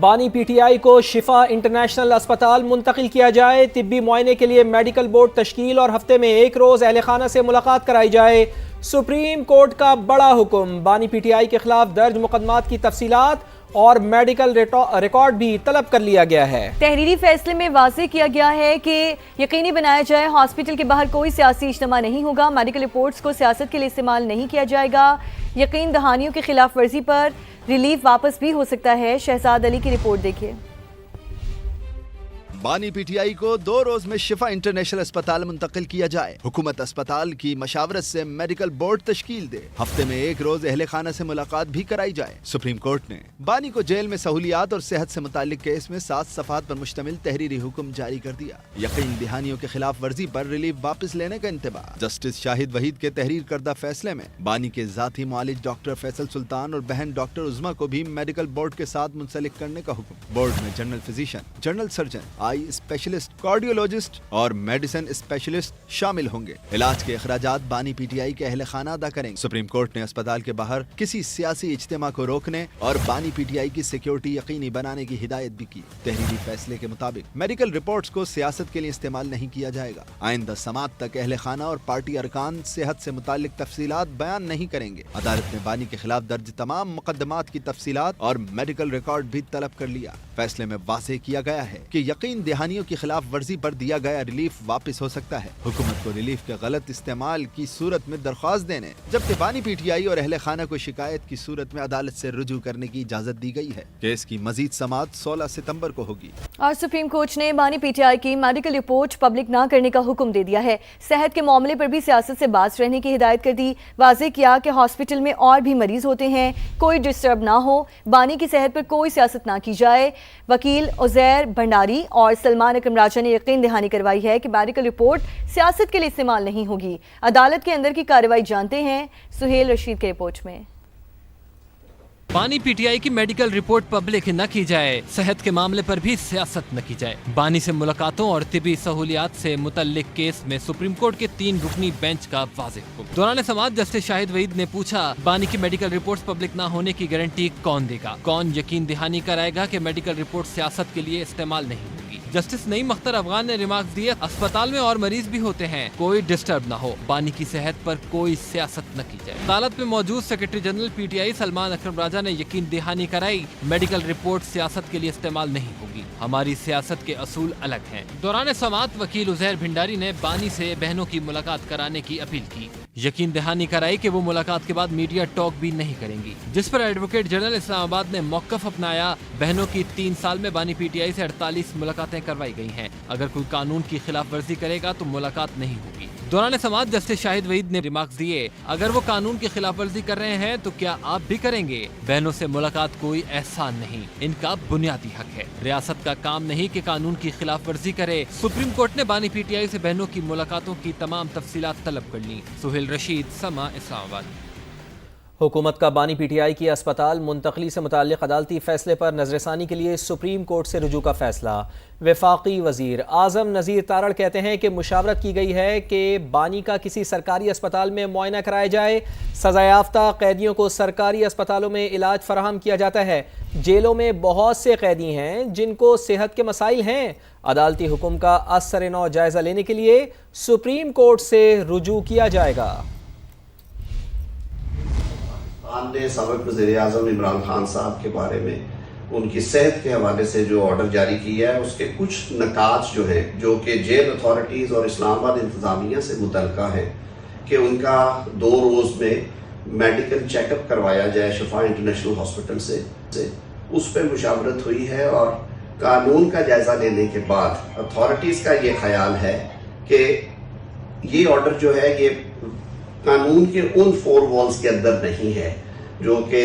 बानी पीटीआई को शिफा इंटरनेशनल अस्पताल मुंतकिल किया जाए। तिब्बी मुआयने के लिए मेडिकल बोर्ड तश्कील और हफ्ते में एक रोज अहले खाना से मुलाकात कराई जाए। सुप्रीम कोर्ट का बड़ा हुक्म, बानी पीटीआई के खिलाफ दर्ज मुकदमात की तफसीलात और मेडिकल रिकॉर्ड भी तलब कर लिया गया है। तहरीरी फैसले में वाज़ेह किया गया है कि यकीनी बनाया जाए हॉस्पिटल के बाहर कोई सियासी इज्तिमा नहीं होगा, मेडिकल रिपोर्ट्स को सियासत के लिए इस्तेमाल नहीं किया जाएगा। यकीन दहानियों की खिलाफ वर्जी पर रिलीफ वापस भी हो सकता है। शहजाद अली की रिपोर्ट देखिए। बानी पीटीआई को 2 रोज में शिफा इंटरनेशनल अस्पताल मुंतकिल किया जाए। हुकूमत अस्पताल की मशावरत से मेडिकल बोर्ड तश्कील दे। हफ्ते में एक रोज अहले खाना से मुलाकात भी कराई जाए। सुप्रीम कोर्ट ने बानी को जेल में सहूलियात और सेहत से मुतालिक केस में 7 सफ़ात पर मुश्तमिल तहरीरी हुक्म जारी कर दिया। यकीन दहानियों के खिलाफ वर्जी पर रिलीफ वापस लेने का इंतबाह। जस्टिस शाहिद वहीद के तहरीर करदा फैसले में बानी के जाती मुआलिज डॉक्टर फैसल सुल्तान और बहन डॉक्टर उज़मा को भी मेडिकल बोर्ड के साथ मुंसलिक करने का हुक्म। बोर्ड में general physician, general surgeon, eye specialist, cardiologist और मेडिसिन स्पेशलिस्ट शामिल होंगे। इलाज के अखराजात बानी पीटीआई के अहले खाना अदा करेंगे। सुप्रीम कोर्ट ने अस्पताल के बाहर किसी सियासी इज्तिमा को रोकने और बानी पीटीआई की सिक्योरिटी यकीनी बनाने की हिदायत भी की। तहरीरी फैसले के मुताबिक मेडिकल रिपोर्ट्स को सियासत के लिए इस्तेमाल नहीं किया जाएगा। आइंदा समात तक अहले खाना और पार्टी अरकान सेहत से मुतालिक तफसीलात बयान नहीं करेंगे। अदालत ने बानी के खिलाफ दर्ज तमाम मुकदमात की तफसीलात और मेडिकल रिकॉर्ड भी तलब कर लिया। फैसले में वाज़ेह किया गया है कि यकीन दहानियों की खिलाफ वर्जी पर दिया गया रिलीफ वापस हो सकता है। हुकूमत को रिलीफ के गलत इस्तेमाल की सूरत में दरख्वास्त देने, जबकि बानी पीटीआई और अहले खाना को शिकायत की सूरत में अदालत से रुजू करने की इजाजत दी गई है। केस की मजीद समाअत 16 सितंबर को होगी। और सुप्रीम कोर्ट ने बानी पीटीआई की मेडिकल रिपोर्ट पब्लिक न करने का हुक्म दे दिया है। सेहत के मामले पर भी सियासत से बाज रहने की हिदायत कर दी। वाज़ेह किया कि हॉस्पिटल में और भी मरीज होते हैं, कोई डिस्टर्ब ना हो, बानी की सेहत पर कोई सियासत ना की जाए। वकील उज़ैर भंडारी और सलमान अकरम राजा ने यकीन दहानी करवाई है कि मेडिकल रिपोर्ट सियासत के लिए इस्तेमाल नहीं होगी। अदालत के अंदर की कार्रवाई जानते हैं सुहेल रशीद के रिपोर्ट में। बानी पीटीआई की मेडिकल रिपोर्ट पब्लिक न की जाए, सेहत के मामले पर भी सियासत न की जाए। बानी से मुलाकातों और तिबी सहूलियात से मुतल्लिक केस में सुप्रीम कोर्ट के 3 रुकनी बेंच का वाज़ेह हुक्म। दौरान समाअत जस्टिस शाहिद वहीद ने पूछा, बानी की मेडिकल रिपोर्ट्स पब्लिक न होने की गारंटी कौन देगा? कौन यकीन दहानी कराएगा कि मेडिकल रिपोर्ट सियासत के लिए इस्तेमाल नहीं होगी? जस्टिस नईम अख्तर अफगान ने रिमार्क दिए, अस्पताल में और मरीज भी होते हैं, कोई डिस्टर्ब ना हो, बानी की सेहत पर कोई सियासत न की जाए। अदालत में मौजूद सेक्रेटरी जनरल पीटीआई सलमान अकरम राजा ने यकीन दहानी कराई, मेडिकल रिपोर्ट सियासत के लिए इस्तेमाल नहीं होगी, हमारी सियासत के असूल अलग हैं। दौरान समाअत वकील उज़ैर भंडारी ने बानी से बहनों की मुलाकात कराने की अपील की। यकीन दहानी कराई कि वो मुलाकात के बाद मीडिया टॉक भी नहीं करेंगी, जिस पर एडवोकेट जनरल इस्लामाबाद ने मौक़िफ़ अपनाया। बहनों की 3 साल में बानी पीटीआई से 48 मुलाकातें करवाई गई हैं। अगर कोई कानून की खिलाफ वर्जी करेगा तो मुलाकात नहीं होगी। दौरान समाअत जस्टिस शाहिद वहीद ने रिमार्क्स दिए, अगर वो कानून की खिलाफ वर्जी कर रहे हैं तो क्या आप भी करेंगे? बहनों से मुलाकात कोई एहसान नहीं, इनका बुनियादी हक है। रियासत का काम नहीं कि कानून की खिलाफ वर्जी करे। सुप्रीम कोर्ट ने बानी पीटीआई से बहनों की मुलाकातों की तमाम तफसीलात तलब कर ली। सुहेल रशीद, समा, इस्लामाबाद। हुकूमत का बानी पीटीआई की अस्पताल मुंतकली से मुताल्लिक अदालती फैसले पर नजरसानी के लिए सुप्रीम कोर्ट से रुजू का फैसला। वफाकी वजीर आजम नज़ीर तारड़ कहते हैं कि मुशावरत की गई है कि बानी का किसी सरकारी अस्पताल में मुआयना कराया जाए। सज़ायाफ्ता कैदियों को सरकारी अस्पतालों में इलाज फराहम किया जाता है। जेलों में बहुत से कैदी हैं जिनको सेहत के मसाइल हैं। अदालती हुक्म का असर नौ जायजा लेने के लिए सुप्रीम कोर्ट से रुजू किया जाएगा। ने सबक वज़ीर आज़म इमरान खान साहब के बारे में उनकी सेहत के हवाले से जो ऑर्डर जारी किया है, उसके कुछ नकात जो हैं, जो कि जेल अथॉरिटीज़ और इस्लामाबाद इंतज़ामिया से मुतल्लिक़ है कि उनका 2 रोज़ में मेडिकल चेकअप करवाया जाए शिफा इंटरनेशनल हॉस्पिटल से उस पर मुशावरत हुई है। और कानून का जायज़ा लेने के बाद अथॉरिटीज़ का ये ख्याल है कि ये ऑर्डर जो है ये कानून के उन 4 वॉल्स के अंदर नहीं है जो कि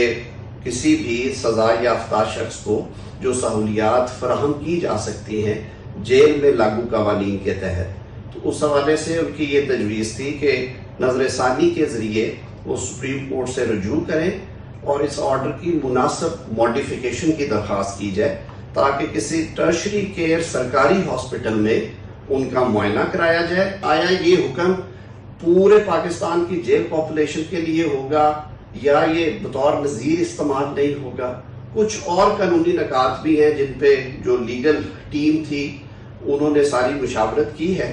किसी भी सजा याफ्ता शख्स को जो सहूलियात फराहम की जा सकती हैं जेल में लागू कवानीन के तहत। तो उस हवाले से उनकी ये तजवीज़ थी कि नजरसानी के ज़रिए वो सुप्रीम कोर्ट से रुजू करें और इस ऑर्डर की मुनासिब मॉडिफिकेशन की दरख्वास्त की जाए ताकि किसी टर्शरी केयर सरकारी हॉस्पिटल में उनका मुआयना कराया जाए। आया ये हुक्म पूरे पाकिस्तान की जेल पॉपुलेशन के लिए होगा या ये बतौर नज़ीर इस्तेमाल नहीं होगा, कुछ और कानूनी नकात भी हैं जिन पे जो लीगल टीम थी उन्होंने सारी मुशावरत की है।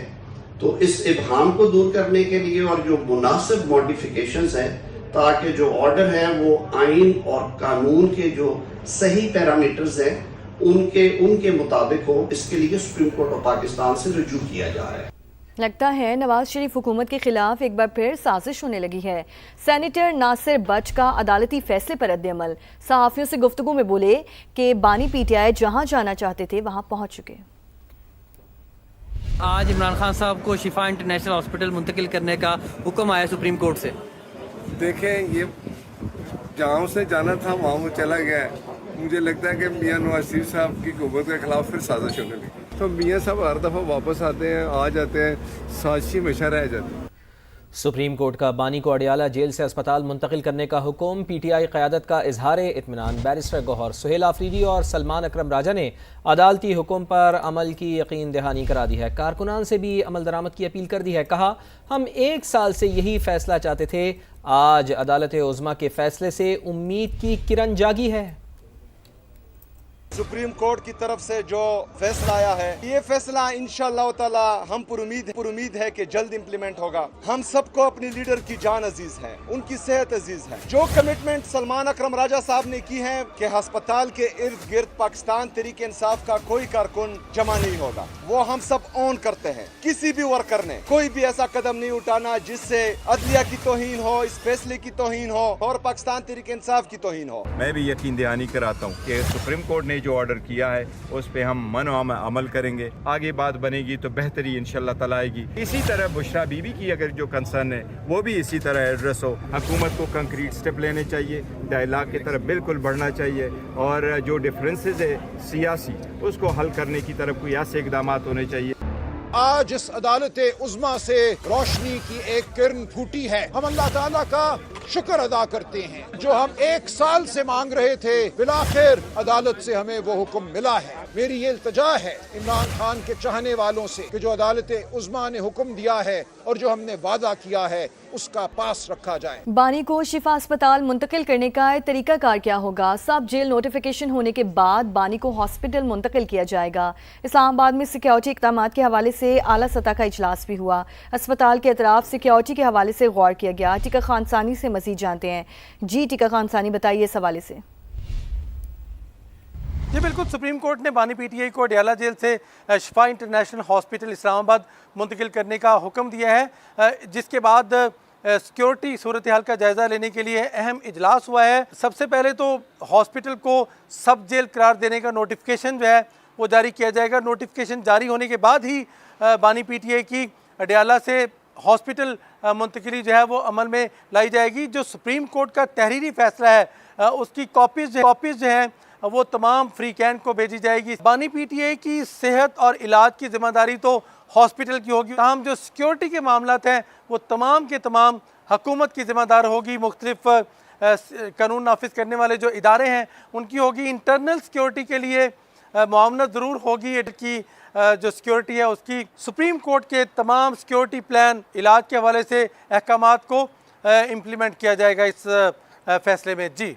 तो इस इबहाम को दूर करने के लिए और जो मुनासिब मॉडिफिकेशंस हैं ताकि जो ऑर्डर है वो आइन और कानून के जो सही पैरामीटर्स हैं उनके मुताबिक हो, इसके लिए सुप्रीम कोर्ट ऑफ पाकिस्तान से रुजू किया जा रहा है। लगता है नवाज शरीफ हुकूमत के खिलाफ एक बार फिर साजिश होने लगी है। सेनेटर नासिर बट का अदालती फैसले पर रद्द-ए-अमल। सहाफियों से गुफ्तगू में बोले कि बानी पीटीआई जहां जाना चाहते थे वहां पहुंच चुके। आज इमरान खान साहब को शिफा इंटरनेशनल हॉस्पिटल मुंतकिल करने का हुक्म आया सुप्रीम कोर्ट से। देखें, ये जहाँ उसे जाना था वहाँ वो चला गया है। मुझे लगता है कि मियाँ नवाज शरीफ साहब की हुकूमत के खिलाफ फिर साजिश होने लगी। तो मियाँ साहब हर दफ़ा वापस आते हैं, आ जाते हैं, साजिश हमेशा रह जाती है। सुप्रीम कोर्ट का बानी को अडियाला जेल से अस्पताल मुंतकिल करने का हुक्म। पीटीआई क़यादत का इजहार इत्मीनान। बैरिस्टर गौहर, सुहेल आफरीदी और सलमान अकरम राजा ने अदालती हुक्म पर अमल की यकीन दहानी करा दी है। कारकुनान से भी अमल दरामद की अपील कर दी है। कहा, हम 1 साल से यही फैसला चाहते थे। आज अदालत उज़्मा के फैसले से उम्मीद की किरण जागी है। सुप्रीम कोर्ट की तरफ से जो फैसला आया है, ये फैसला इंशाअल्लाह ताला हम पुरुमीद है कि जल्द इम्प्लीमेंट होगा। हम सबको अपनी लीडर की जान अजीज है, उनकी सेहत अजीज है। जो कमिटमेंट सलमान अकरम राजा साहब ने की है कि अस्पताल के इर्द गिर्द पाकिस्तान तहरीक इंसाफ का कोई कारकुन जमा नहीं होगा, वो हम सब ऑन करते हैं। किसी भी वर्कर ने कोई भी ऐसा कदम नहीं उठाना जिससे अदलिया की तौहीन हो, इस फैसले की तौहीन हो और पाकिस्तान तहरीक इंसाफ की तौहीन हो। मैं भी यकीन दहानी कराता हूँ कि सुप्रीम कोर्ट ने जो ऑर्डर किया है उस पे हम अमल करेंगे। आगे बात बनेगी तो बेहतरी इंशाल्लाह ताला आएगी। इसी तरह बुशरा बीबी की अगर जो कंसर्न है वो भी इसी तरह एड्रेस हो। हुकूमत को कंक्रीट स्टेप लेने चाहिए, डायलॉग की तरफ बिल्कुल बढ़ना चाहिए और जो डिफरेंसेस है सियासी उसको हल करने की तरफ कोई ऐसे इकदाम होने चाहिए। आज इस अदालत उज़्मा से रोशनी की एक किरण फूटी है। हम अल्लाह ताला का शुक्र अदा करते हैं, जो हम 1 साल से मांग रहे थे, बिलाखिर अदालत से हमें वो हुक्म मिला है। मेरी ये इल्तिजा है इमरान खान के चाहने वालों से कि जो अदालत उज़्मा ने हुक्म दिया है और जो हमने वादा किया है उसका पास रखा जाए। बानी को शिफा अस्पताल मुंतकिल करने का तरीकाकार क्या होगा? सब जेल नोटिफिकेशन होने के बाद बानी को हॉस्पिटल मुंतकिल किया जाएगा। इस्लामाबाद में सिक्योरिटी इक़दामात के हवाले से आला सतह का इजलास भी हुआ। अस्पताल के अतराफ सिक्योरिटी के हवाले से गौर किया गया। टिका खानसानी से मजीद जानते हैं। जी टिका खानसानी, बताइए इस हवाले से। जी बिल्कुल, सुप्रीम कोर्ट ने बानी पीटीआई को अडियाला जेल से शिफा इंटरनेशनल हॉस्पिटल इस्लामाबाद मुंतकिल करने का हुक्म दिया है, जिसके बाद सिक्योरिटी सूरत हाल का जायज़ा लेने के लिए अहम इजलास हुआ है। सबसे पहले तो हॉस्पिटल को सब जेल करार देने का नोटिफिकेशन जो है वो जारी किया जाएगा। नोटिफिकेशन जारी होने के बाद ही बानी पीटीआई की अडियाला से हॉस्पिटल मुंतकिली जो है वो अमल में लाई जाएगी। जो सुप्रीम कोर्ट का तहरीरी फैसला है उसकी कॉपीज़ जो हैं वो तमाम फ्री कैंट को भेजी जाएगी। बानी पीटीआई की सेहत और इलाज की जिम्मेदारी तो हॉस्पिटल की होगी, तमाम जो सिक्योरिटी के मामलात हैं वो तमाम के तमाम हुकूमत की जिम्मेदार होगी। मुख्तलिफ कानून नाफिज करने वाले जो इदारे हैं उनकी होगी। इंटरनल सिक्योरिटी के लिए मुआवनत ज़रूर होगी कि जो सिक्योरिटी है उसकी सुप्रीम कोर्ट के तमाम सिक्योरिटी प्लान इलाज के हवाले से अहकामात को इम्प्लीमेंट किया जाएगा इस फैसले में। जी